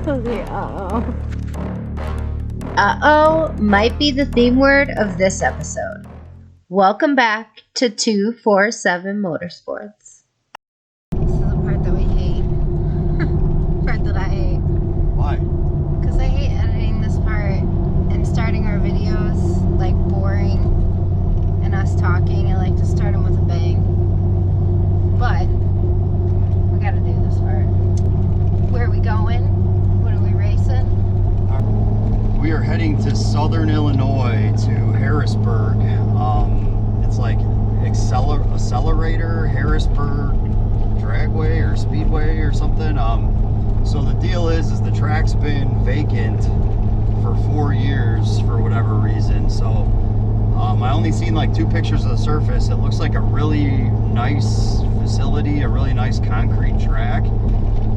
Okay, uh-oh might be the theme word of this episode. Welcome back to 247 Motorsports. This is the part that we hate. Part that I hate. Why? Because I hate editing this part and starting our videos like boring and us talking. I like to start them with a bang. But we gotta do this part. Where are we going? What are we racing? We are heading to Southern Illinois to Harrisburg. It's like Accelaquarter Harrisburg Dragway or Speedway or something. So the deal is the track's been vacant for 4 years for whatever reason. So I only seen like 2 pictures of the surface. It looks like a really nice facility, a really nice concrete track,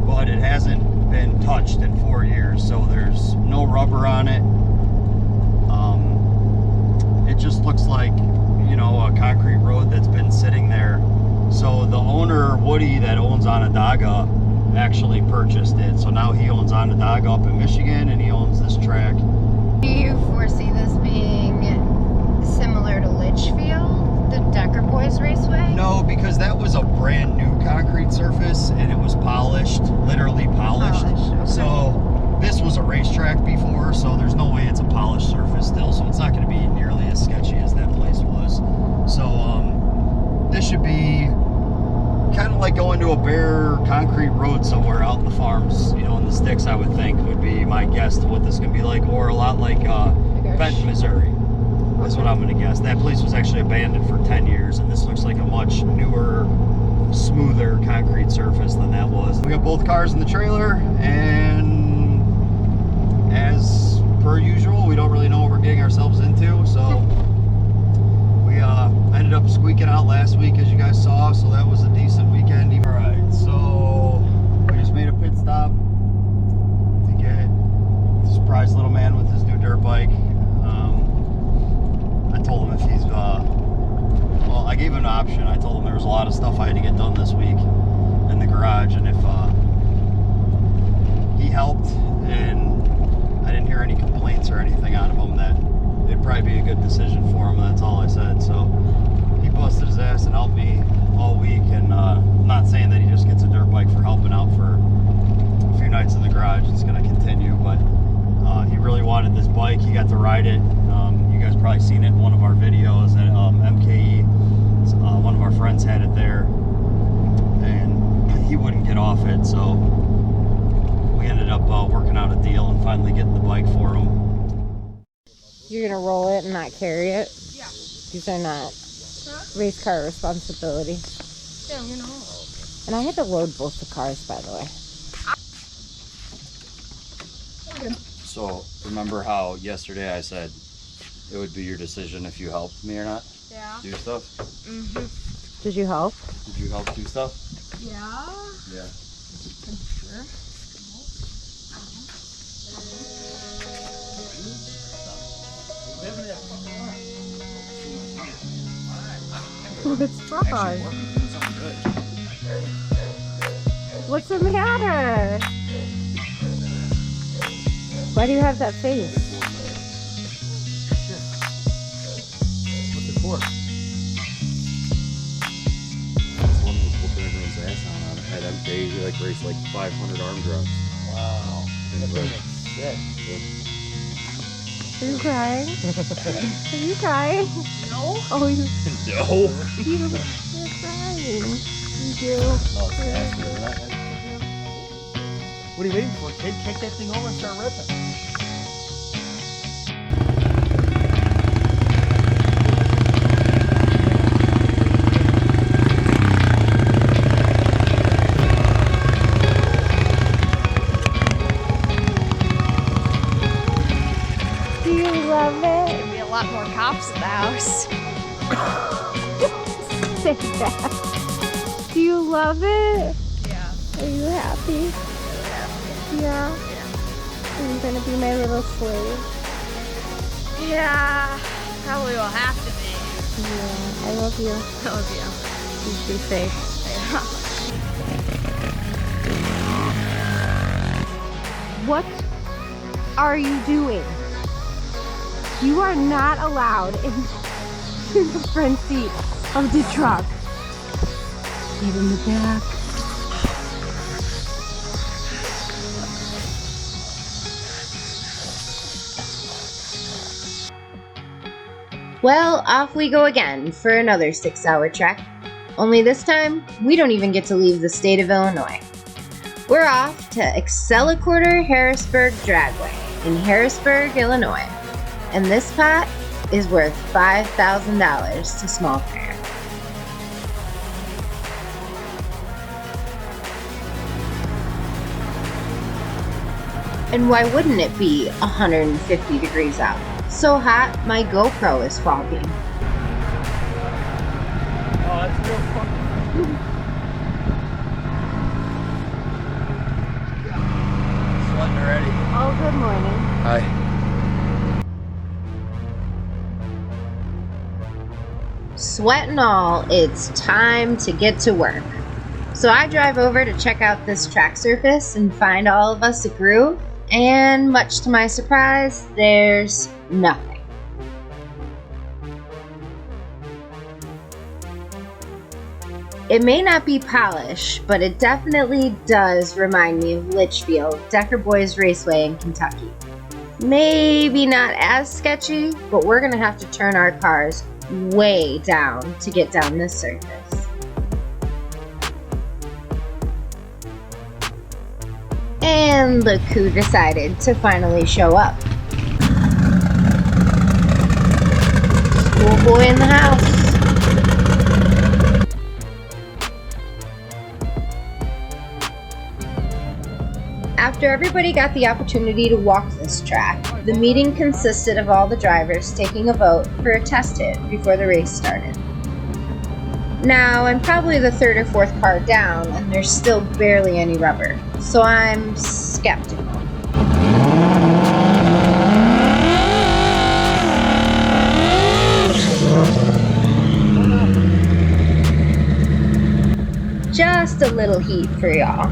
but it hasn't been touched in 4 years. So there's no rubber on it. It just looks like, you know, a concrete road that's been sitting there. So the owner, Woody, that owns Onondaga, actually purchased it. So now he owns Onondaga up in Michigan, and he owns this track. Do you foresee this being similar to Litchfield, the Decker Boys Raceway? No, because that was a brand new concrete surface, and it was polished, literally polished. Okay. So this was a racetrack before, so there's no way it's a polished surface still. So it's not going to be nearly as sketchy as that place was. So this should be kind of like going to a bare concrete road somewhere out in the farms, you know, in the sticks, I would think, would be my guess to what this is going to be like, or a lot like Benton, Missouri. That's what I'm going to guess. That place was actually abandoned for 10 years, and this looks like a much newer, smoother concrete surface than that was. We got both cars in the trailer, and as per usual, we don't really know what we're getting ourselves into, so we ended up squeaking out last week, as you guys saw, so that was a decent weekend. All right, so we just made a pit stop to get the surprise little man with his new dirt bike. I told him if he's, well, I gave him an option. I told him there was a lot of stuff I had to get done this week in the garage, and if he helped and I didn't hear any complaints or anything out of him, that it'd probably be a good decision for him. That's all I said. So he busted his ass and helped me all week, and I'm not saying that he just gets a dirt bike for helping out for a few nights in the garage. It's going to continue, but he really wanted this bike. He got to ride it. You guys probably seen it in one of our videos at MKE. One of our friends had it there, and he wouldn't get off it, so we ended up working out a deal and finally getting the bike for him. You're gonna roll it and not carry it? Yeah. These are not race car responsibility. Yeah, you know. And I had to load both the cars, by the way. So remember how yesterday I said it would be your decision if you helped me or not Yeah. do stuff? Mm-hmm. Did you help? Did you help do stuff? Yeah. Yeah. I'm sure. What's wrong? What's the matter? Why do you have that face? What's it for? This one was whooping everyone's ass on at MK. He like raced like 500 arm drops. Wow. That thing is sick. Are you crying? Are you crying? No. Oh, you. No. You're crying. You do. Oh, it's nasty, isn't it? What are you waiting for, kid? Kick that thing over and start ripping. Do you love it? There'd be a lot more cops at the house. Say that. Do you love it? Yeah. Are you happy? Yeah. Are you gonna be my little slave? Yeah. Probably will have to be. Yeah. I love you. I love you. You stay safe. Yeah. What are you doing? You are not allowed into the front seat of the truck. Get in the back. Well, off we go again for another 6-hour trek. Only this time, we don't even get to leave the state of Illinois. We're off to Accelaquarter Dragway in Harrisburg, Illinois. And this pot is worth $5,000 to small fare. And why wouldn't it be 150 degrees out? So hot, my GoPro is fogging. Oh, that's real fun. Sweating already. Oh, good morning. Hi. Sweat and all, it's time to get to work. So I drive over to check out this track surface and find all of us a groove, and much to my surprise, there's nothing. It may not be polished, but it definitely does remind me of Litchfield, Decker Boys Raceway in Kentucky. Maybe not as sketchy, but we're gonna have to turn our cars way down to get down this surface. And look who decided to finally show up. Schoolboy in the house. After everybody got the opportunity to walk this track, the meeting consisted of all the drivers taking a vote for a test hit before the race started. Now, I'm probably the third or fourth car down, and there's still barely any rubber, so I'm skeptical. Just a little heat for y'all.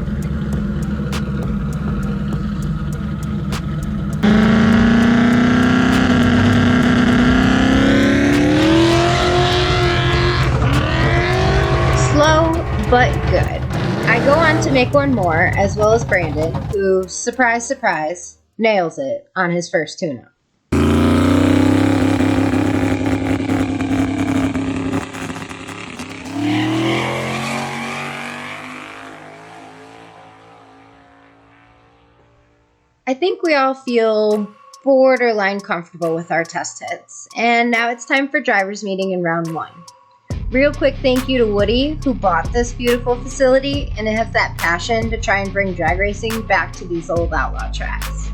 Slow, but good. I go on to make one more, as well as Brandon, who, surprise, surprise, nails it on his first tune-up. I think we all feel borderline comfortable with our test hits, and now it's time for driver's meeting in round 1. Real quick thank you to Woody, who bought this beautiful facility, and it has that passion to try and bring drag racing back to these old outlaw tracks.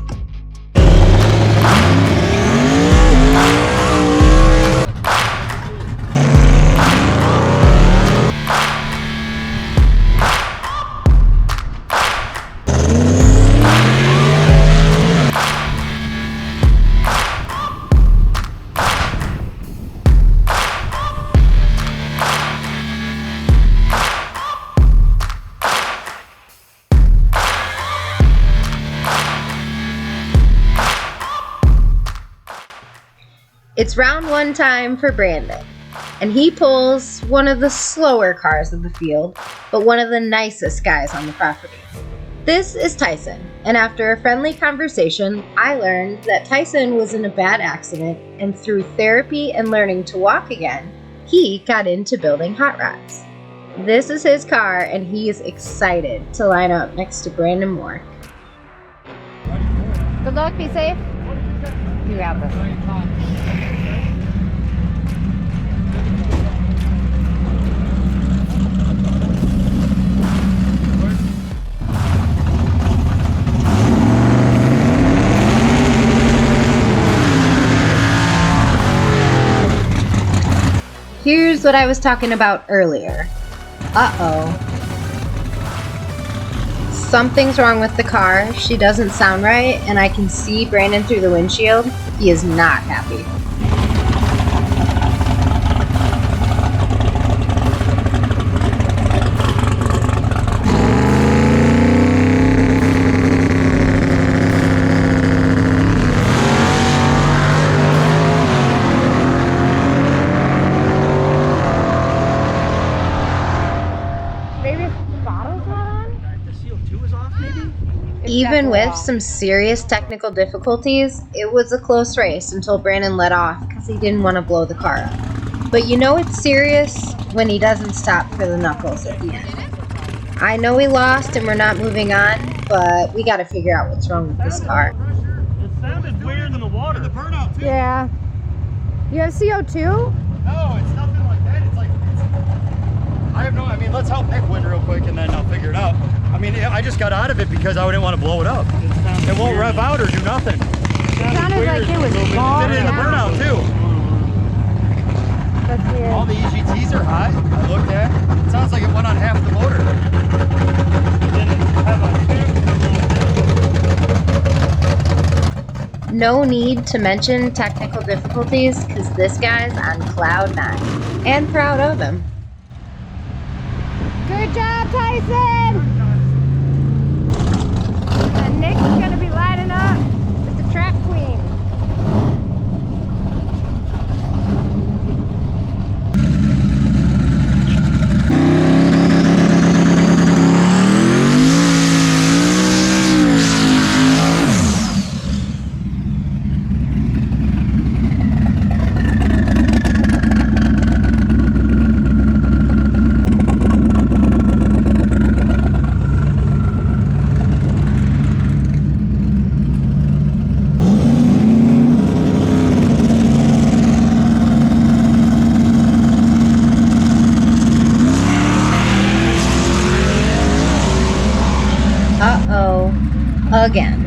It's round 1 time for Brandon, and he pulls one of the slower cars of the field, but one of the nicest guys on the property. This is Tyson, and after a friendly conversation, I learned that Tyson was in a bad accident, and through therapy and learning to walk again, he got into building hot rods. This is his car, and he is excited to line up next to Brandon Mork. Good luck, be safe. You got this. Here's what I was talking about earlier. Uh-oh. Something's wrong with the car. She doesn't sound right, and I can see Brandon through the windshield. He is not happy. even with some serious technical difficulties, it was a close race until Brandon let off because he didn't want to blow the car up. But you know it's serious when he doesn't stop for the knuckles at the end. I know we lost and we're not moving on, but we got to figure out what's wrong with this car. It sounded weird in the water. The burnout too. Yeah. You have CO2? No, it's nothing like that. I have no, I mean, let's help Nick win real quick and then I'll figure it out. I mean, I just got out of it because I didn't want to blow it up. It won't rev out or do nothing. It sounded like it was It did in the burnout too. That's weird. All the EGTs are hot. I looked at. It sounds like it went on half the motor. No need to mention technical difficulties because this guy's on cloud 9. And proud of him. Good job, Tyson! And Nick is going to be lining up with the track queen. Uh-oh. Again.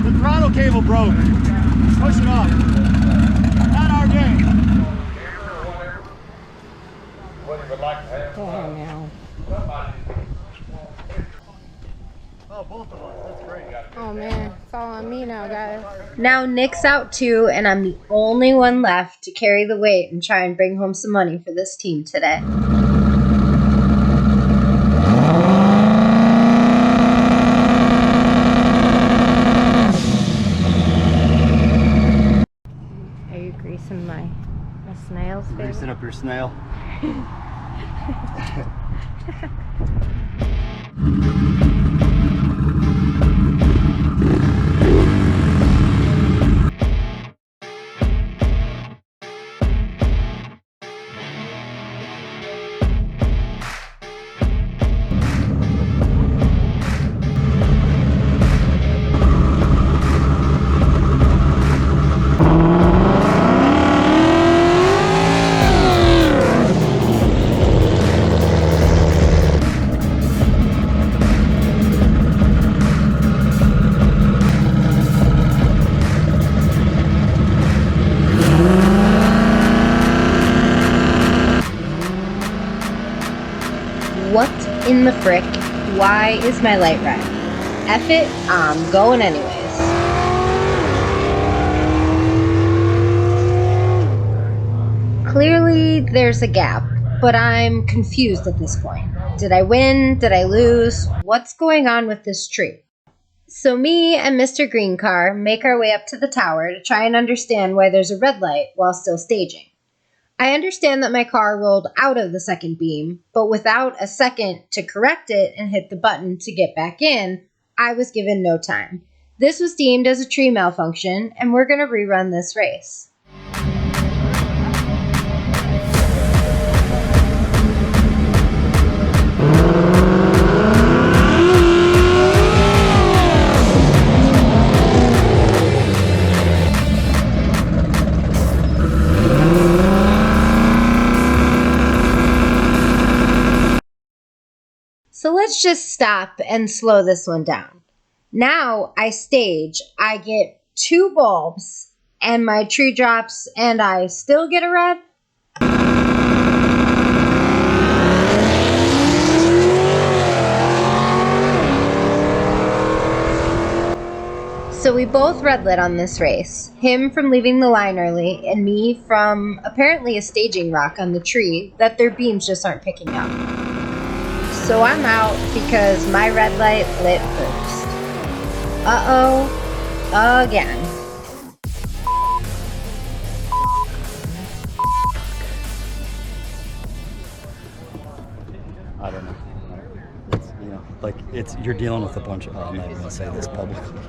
The throttle cable broke. Push it off. Not our day. Oh, no. Oh, both of us. That's great. Oh, man. It's all on me now, guys. Now Nick's out too, and I'm the only one left to carry the weight and try and bring home some money for this team today. Are you greasing my snails, baby? Greasing up your snail. What in the frick? Why is my light red? F it, I'm going anyways. Clearly, there's a gap, but I'm confused at this point. Did I win? Did I lose? What's going on with this tree? So me and Mr. Green Car make our way up to the tower to try and understand why there's a red light while still staging. I understand that my car rolled out of the second beam, but without a second to correct it and hit the button to get back in, I was given no time. This was deemed as a tree malfunction, and we're going to rerun this race. So let's just stop and slow this one down. Now I stage, I get 2 bulbs, and my tree drops, and I still get a red? So we both red lit on this race. Him from leaving the line early, and me from apparently a staging rock on the tree that their beams just aren't picking up. So I'm out because my red light lit first. Uh-oh, again. you're dealing with a bunch of, I'm not even gonna say this publicly.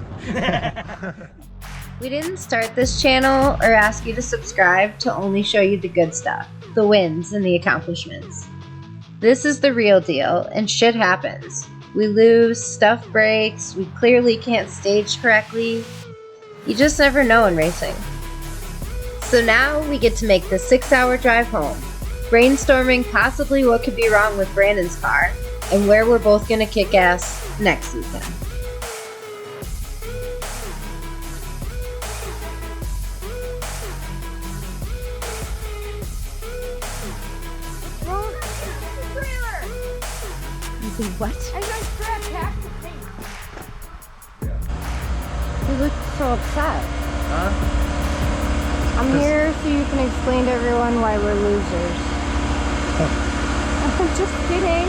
We didn't start this channel or ask you to subscribe to only show you the good stuff, the wins and the accomplishments. This is the real deal, and shit happens. We lose, stuff breaks, we clearly can't stage correctly. You just never know in racing. So now we get to make the 6-hour drive home, brainstorming possibly what could be wrong with Brandon's car and where we're both gonna kick ass next weekend. What? I just grabbed half the paint. You look so upset. Huh? I'm here so you can explain to everyone why we're losers. I'm just kidding.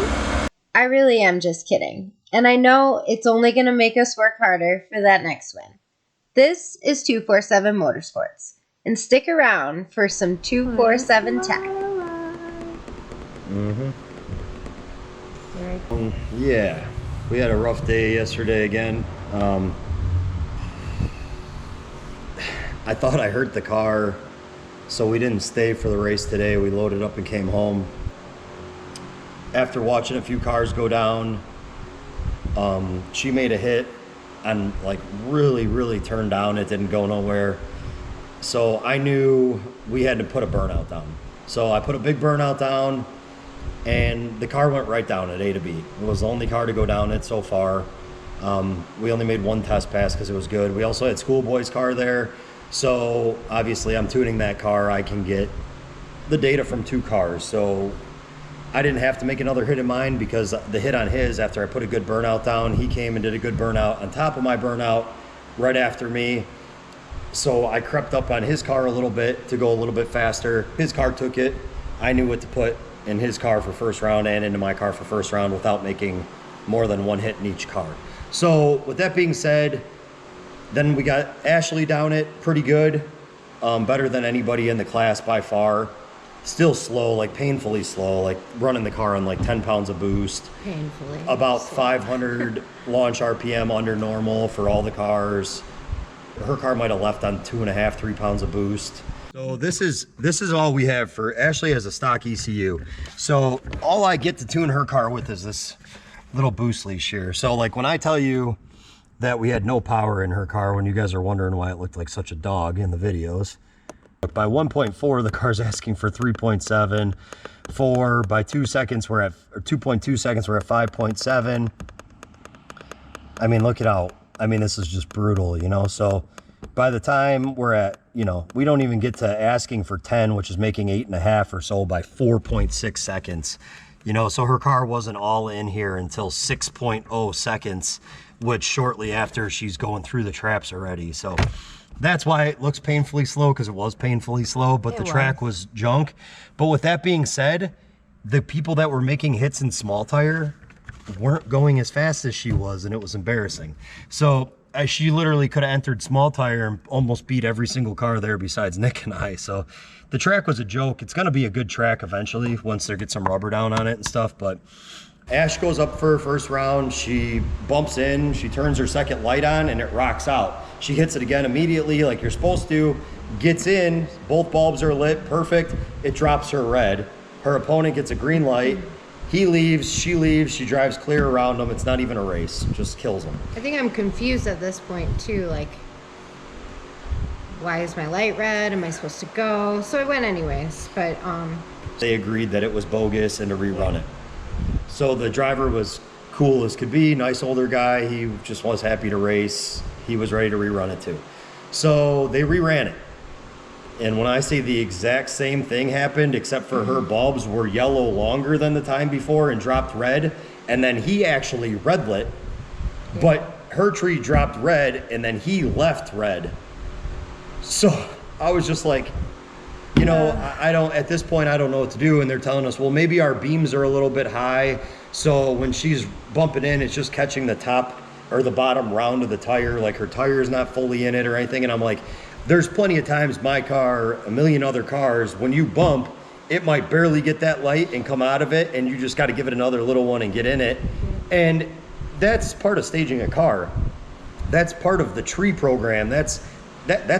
I really am just kidding. And I know it's only going to make us work harder for that next win. This is 247 Motorsports. And stick around for some 247 tech. Mm-hmm. Yeah, we had a rough day yesterday again. I thought I hurt the car, so we didn't stay for the race today. We loaded up and came home. After watching a few cars go down, she made a hit and like really turned down. It didn't go nowhere. So I knew we had to put a burnout down. So I put a big burnout down, and the car went right down at A to B. It was the only car to go down it so far. We only made one test pass because it was good. We also had SchoolBoy's car there. So obviously I'm tuning that car. I can get the data from 2 cars. So I didn't have to make another hit in mine because the hit on his, after I put a good burnout down, he came and did a good burnout on top of my burnout right after me. So I crept up on his car a little bit to go a little bit faster. His car took it. I knew what to put in his car for first round and into my car for first round without making more than one hit in each car. So with that being said, then we got Ashley down it pretty good, better than anybody in the class by far. Still slow, like painfully slow, like running the car on like 10 pounds of boost. Painfully. About 500 launch RPM under normal for all the cars. Her car might have left on 2.5, 3 pounds of boost. So this is all we have for Ashley as a stock ECU. So all I get to tune her car with is this little boost leash here. So like when I tell you that we had no power in her car, when you guys are wondering why it looked like such a dog in the videos, by 1.4 the car's asking for 3.7. 4 by 2 seconds we're at, or 2.2 seconds we're at 5.7. I mean, look it out. I mean, this is just brutal, you know. So by the time we're at, you know, we don't even get to asking for 10, which is making 8.5 or so by 4.6 seconds. You know, so her car wasn't all in here until 6.0 seconds, which shortly after she's going through the traps already. So that's why it looks painfully slow, because it was painfully slow, but the track was junk. But with that being said, the people that were making hits in small tire weren't going as fast as she was, and it was embarrassing. So she literally could have entered small tire and almost beat every single car there besides Nick and I. So the track was a joke. It's going to be a good track eventually once they get some rubber down on it and stuff. But Ash goes up for her first round. She bumps in, she turns her second light on, and it rocks out. She hits it again immediately like you're supposed to, gets in, both bulbs are lit, perfect. It drops her red. Her opponent gets a green light. He leaves, she drives clear around him. It's not even a race, just kills him. I think I'm confused at this point too, like, why is my light red? Am I supposed to go? So I went anyways, but they agreed that it was bogus and to rerun it. So the driver was cool as could be, nice older guy. He just was happy to race. He was ready to rerun it too. So they reran it. And when I say the exact same thing happened, except for her bulbs were yellow longer than the time before and dropped red, and then he actually red lit, but her tree dropped red and then he left red. So I was just like, you know, I don't, at this point, I don't know what to do. And they're telling us, well, maybe our beams are a little bit high. So when she's bumping in, it's just catching the top or the bottom round of the tire, like her tire is not fully in it or anything. And I'm like, there's plenty of times my car, a million other cars, when you bump, it might barely get that light and come out of it, and you just got to give it another little one and get in it. And that's part of staging a car. That's part of the tree program. That's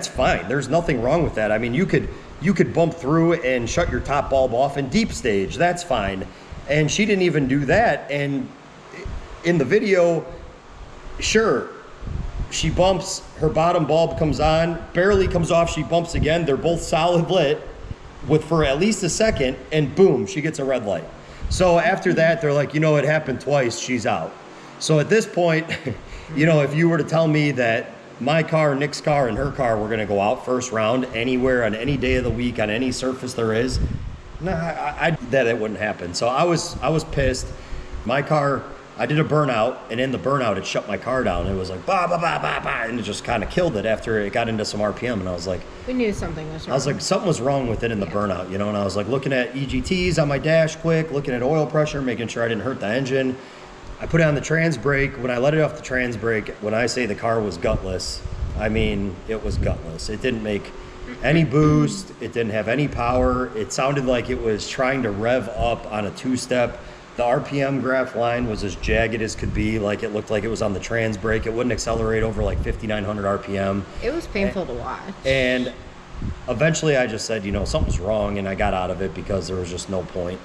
fine. There's nothing wrong with that. I mean, you could bump through and shut your top bulb off and deep stage. That's fine. And she didn't even do that. And in the video, sure, she bumps, her bottom bulb comes on, barely comes off, she bumps again. They're both solid lit for at least a second, and boom, she gets a red light. So after that, they're like, you know, it happened twice, she's out. So at this point, you know, if you were to tell me that my car, Nick's car, and her car were gonna go out first round anywhere on any day of the week on any surface there is, no, that it wouldn't happen. So I was pissed. My car, I did a burnout, and in the burnout, it shut my car down. It was like, bah, bah, bah, bah, bah, and it just kind of killed it after it got into some RPM, and I was like... We knew something was wrong. I was like, something was wrong with it in the burnout, you know, and I was like looking at EGTs on my dash quick, looking at oil pressure, making sure I didn't hurt the engine. I put it on the trans brake. When I let it off the trans brake, when I say the car was gutless, I mean, it was gutless. It didn't make any boost. It didn't have any power. It sounded like it was trying to rev up on a two-step. The RPM graph line was as jagged as could be. Like, it looked like it was on the trans brake. It wouldn't accelerate over like 5,900 RPM. It was painful to watch. And eventually I just said, you know, something's wrong, and I got out of it because there was just no point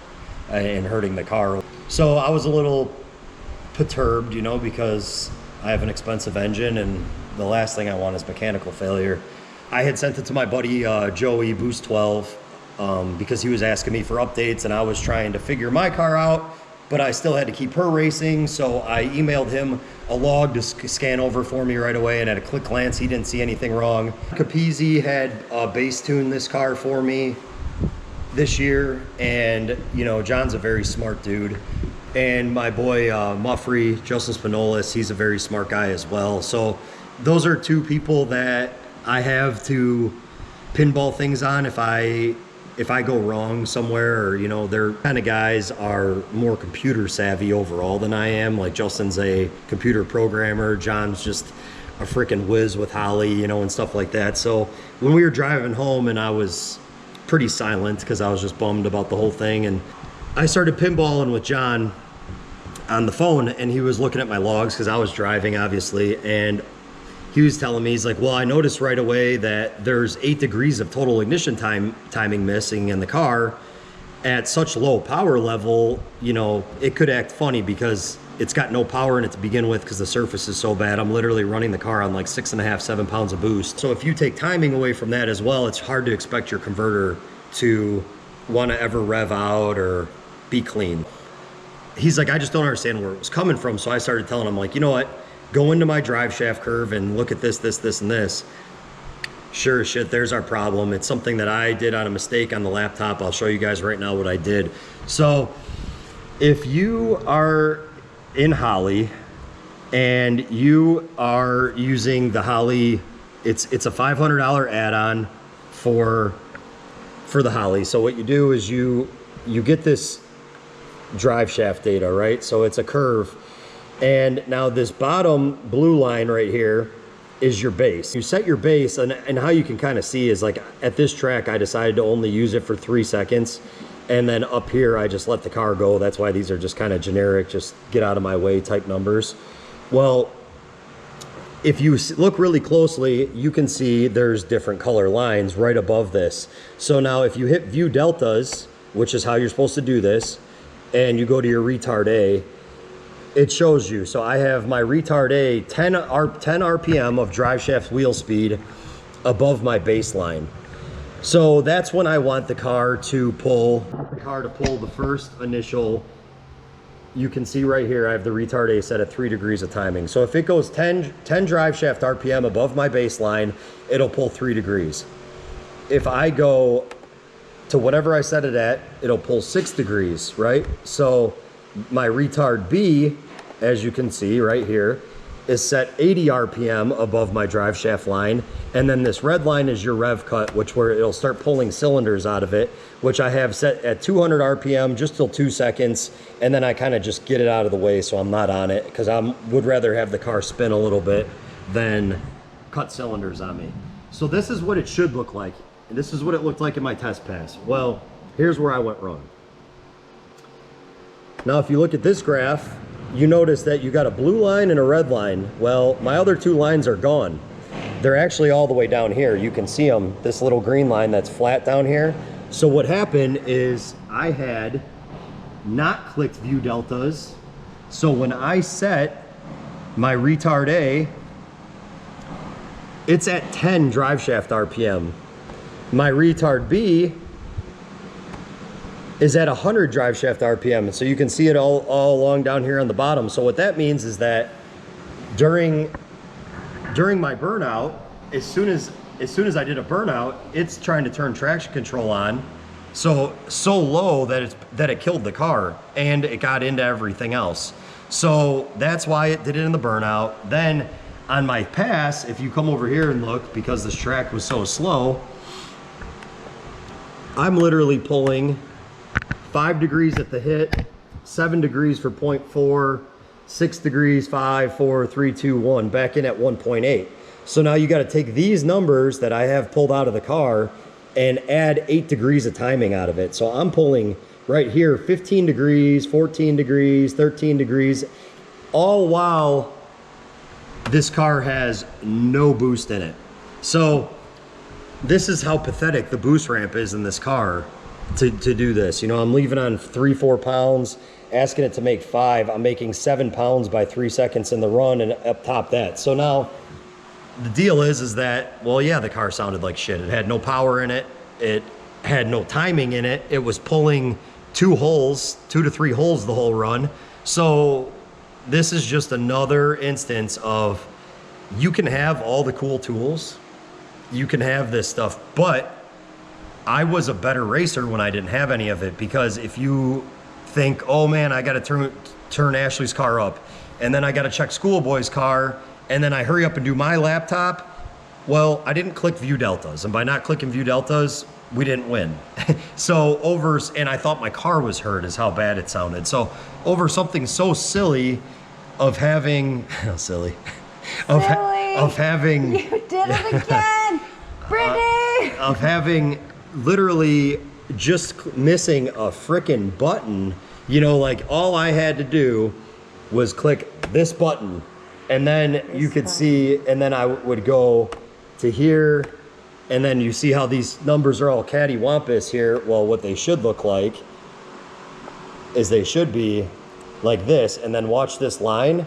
in hurting the car. So I was a little perturbed, you know, because I have an expensive engine, and the last thing I want is mechanical failure. I had sent it to my buddy Joey, Boost 12, because he was asking me for updates, and I was trying to figure my car out, but I still had to keep her racing. So I emailed him a log to scan over for me right away, and at a quick glance, he didn't see anything wrong. Capizzi had base tuned this car for me this year, and you know, John's a very smart dude. And my boy Muffrey, Justin Spinolis, he's a very smart guy as well. So those are two people that I have to pinball things on if I go wrong somewhere, or, you know, they're kind of guys are more computer savvy overall than I am. Like, Justin's a computer programmer. John's just a freaking whiz with Holly, you know, and stuff like that. So when we were driving home, and I was pretty silent because I was just bummed about the whole thing, and I started pinballing with John on the phone, and he was looking at my logs because I was driving, obviously, and he was telling me, he's like, well, I noticed right away that there's 8 degrees of total ignition timing missing in the car at such low power level. You know, it could act funny because it's got no power in it to begin with because the surface is so bad. I'm literally running the car on like 6.5, 7 pounds of boost. So if you take timing away from that as well, it's hard to expect your converter to want to ever rev out or be clean. He's like, I just don't understand where it was coming from. So I started telling him, like, you know what? Go into my drive shaft curve and look at this, this, this, and this. Sure as shit, there's our problem. It's something that I did on a mistake on the laptop. I'll show you guys right now what I did. So if you are in Holly and you are using the Holly, it's a $500 add-on for the Holly. So what you do is you get this drive shaft data, right? So it's a curve. And now this bottom blue line right here is your base. You set your base, and how you can kind of see is, like, at this track, I decided to only use it for 3 seconds. And then up here, I just let the car go. That's why these are just kind of generic, just get out of my way type numbers. Well, if you look really closely, you can see there's different color lines right above this. So now if you hit view deltas, which is how you're supposed to do this, and you go to your retard A, it shows you. So I have my retard A 10 RPM of drive shaft wheel speed above my baseline. So that's when I want the car to pull the first initial. You can see right here, I have the retard A set at 3 degrees of timing. So if it goes 10 drive shaft RPM above my baseline, it'll pull 3 degrees. If I go to whatever I set it at, it'll pull 6 degrees, right? So my retard B, as you can see right here, is set 80 RPM above my drive shaft line. And then this red line is your rev cut, where it'll start pulling cylinders out of it, which I have set at 200 RPM just till 2 seconds. And then I kind of just get it out of the way so I'm not on it, because I would rather have the car spin a little bit than cut cylinders on me. So this is what it should look like. And this is what it looked like in my test pass. Well, here's where I went wrong. Now, if you look at this graph, you notice that you got a blue line and a red line. Well, my other two lines are gone. They're actually all the way down here. You can see them, this little green line that's flat down here. So what happened is I had not clicked view deltas. So when I set my retard A, it's at 10 drive shaft RPM. My retard B is at 100 drive shaft RPM. So you can see it all along down here on the bottom. So what that means is that during my burnout, as soon as I did a burnout, it's trying to turn traction control on, so low that it killed the car and it got into everything else. So that's why it did it in the burnout. Then on my pass, if you come over here and look, because this track was so slow, I'm literally pulling 5 degrees at the hit, 7 degrees for 0.4, 6 degrees, 5, 4, 3, 2, 1, back in at 1.8. So now you got to take these numbers that I have pulled out of the car and add 8 degrees of timing out of it. So I'm pulling right here 15 degrees, 14 degrees, 13 degrees, all while this car has no boost in it. So this is how pathetic the boost ramp is in this car to do this. You know, I'm leaving on 3-4 pounds, asking it to make 5. I'm making 7 pounds by 3 seconds in the run and up top that. So now the deal is that, well, yeah, the car sounded like shit. It had no power in it. It had no timing in it. It was pulling 2 to 3 holes the whole run. So this is just another instance of, you can have all the cool tools, you can have this stuff, but I was a better racer when I didn't have any of it. Because if you think, oh man, I got to turn Ashley's car up, and then I got to check Schoolboy's car, and then I hurry up and do my laptop, well, I didn't click view deltas, and by not clicking view deltas, we didn't win. So and I thought my car was hurt is how bad it sounded. So over something so silly of having, of having, You did it again, Brittany! Of having literally just missing a frickin' button, you know, like all I had to do was click this button, and then you could see, and then I would go to here, and then you see how these numbers are all cattywampus here. Well, what they should look like is they should be like this, and then watch this line.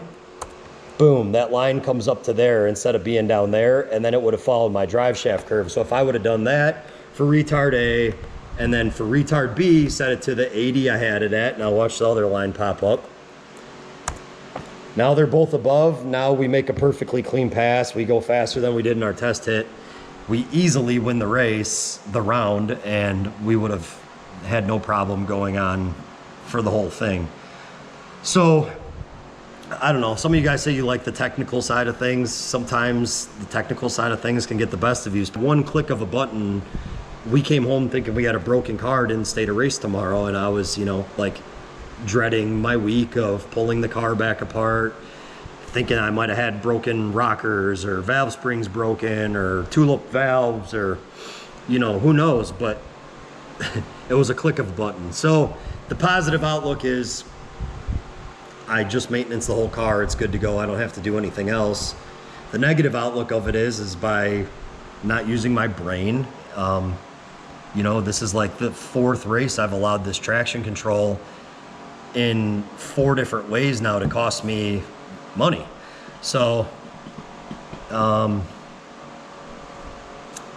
Boom, that line comes up to there instead of being down there, and then it would have followed my drive shaft curve. So if I would have done that for retard A, and then for retard B, set it to the 80 I had it at, now watch the other line pop up. Now they're both above. Now we make a perfectly clean pass. We go faster than we did in our test hit. We easily win the race, the round, and we would have had no problem going on for the whole thing. So, I don't know. Some of you guys say you like the technical side of things. Sometimes the technical side of things can get the best of you. One click of a button, we came home thinking we had a broken car, didn't stay to race tomorrow, and I was, you know, like dreading my week of pulling the car back apart, thinking I might have had broken rockers or valve springs broken or tulip valves or, you know, who knows, but it was a click of a button. So the positive outlook is I just maintenance the whole car. It's good to go. I don't have to do anything else. The negative outlook of it is by not using my brain. You know, this is like the 4th race I've allowed this traction control in 4 different ways now to cost me money. So,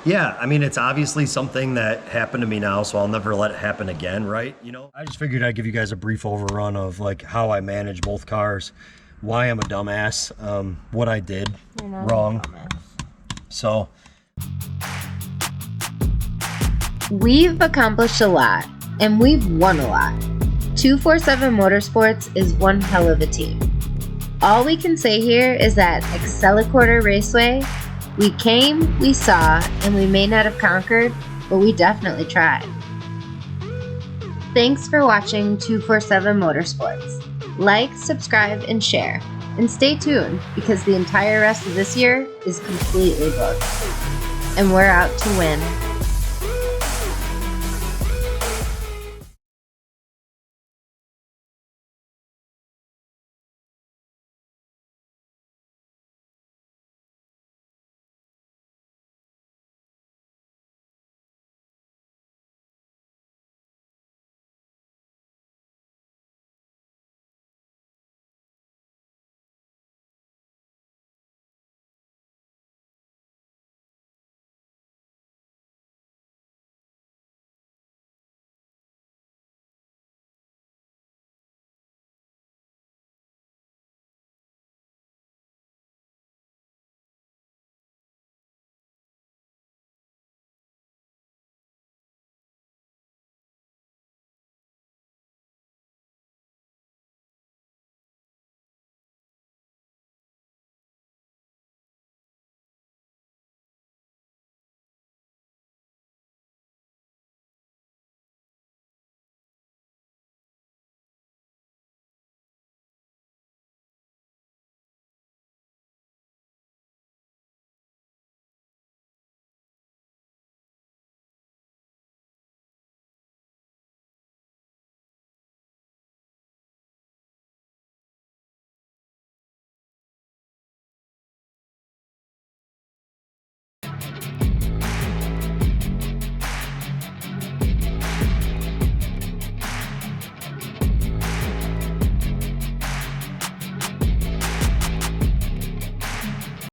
yeah, I mean, it's obviously something that happened to me now, so I'll never let it happen again, right? You know, I just figured I'd give you guys a brief overrun of like how I manage both cars, why I'm a dumbass, what I did wrong. So We've accomplished a lot, and we've won a lot. 247 Motorsports is one hell of a team. All we can say here is that Accelaquarter Raceway, we came, we saw, and we may not have conquered, but we definitely tried. Thanks for watching 247 Motorsports. Like, subscribe, and share. And stay tuned, because the entire rest of this year is completely booked. And we're out to win.